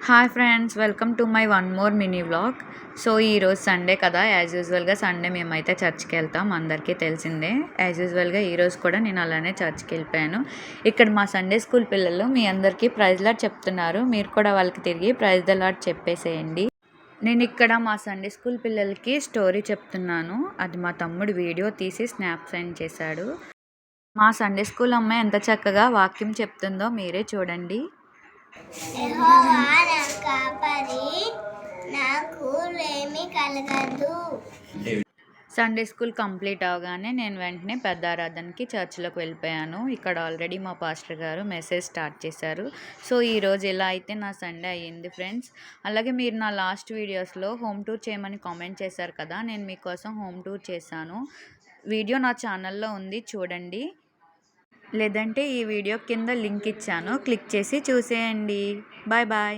Hi friends, welcome to my one more mini vlog. So ఈరోజు Sunday కదా, as యూజువల్గా Sunday మేమైతే చర్చ్కి వెళ్తాం, అందరికీ తెలిసిందే. యాజ్ యూజువల్గా ఈరోజు కూడా నేను అలానే చర్చ్కి వెళ్ళిపోయాను. ఇక్కడ మా సండే స్కూల్ పిల్లలు మీ అందరికీ ప్రైజ్ లాట్ చెప్తున్నారు. మీరు కూడా వాళ్ళకి తిరిగి ప్రైజ్ ద లాట్ చెప్పేసేయండి. నేను ఇక్కడ మా సండే స్కూల్ పిల్లలకి స్టోరీ చెప్తున్నాను. అది మా తమ్ముడు వీడియో తీసి స్నాప్ సెండ్ చేశాడు. మా సండే స్కూల్ అమ్మాయి ఎంత చక్కగా వాక్యం చెప్తుందో మీరే చూడండి. యెహోవా నా కాపరి, నాకు లేమి కలగదు. సండే స్కూల్ కంప్లీట్ అవగానే నేను వెంటనే పెద్ద ఆరాధనకి చర్చిలోకి వెళ్ళిపోయాను. ఇక్కడ ఆల్రెడీ మా పాస్టర్ గారు మెసేజ్ స్టార్ట్ చేశారు. సో ఈరోజు ఇలా అయితే నా సండే అయ్యింది ఫ్రెండ్స్. అలాగే మీరు నా లాస్ట్ వీడియోస్లో హోమ్ టూర్ చేయమని కామెంట్ చేశారు కదా, నేను మీకోసం హోమ్ టూర్ చేశాను. వీడియో నా ఛానల్లో ఉంది, చూడండి. లేదంటే ఈ వీడియో కింద లింక్ ఇచ్చాను, క్లిక్ చేసి చూసేయండి. Bye bye.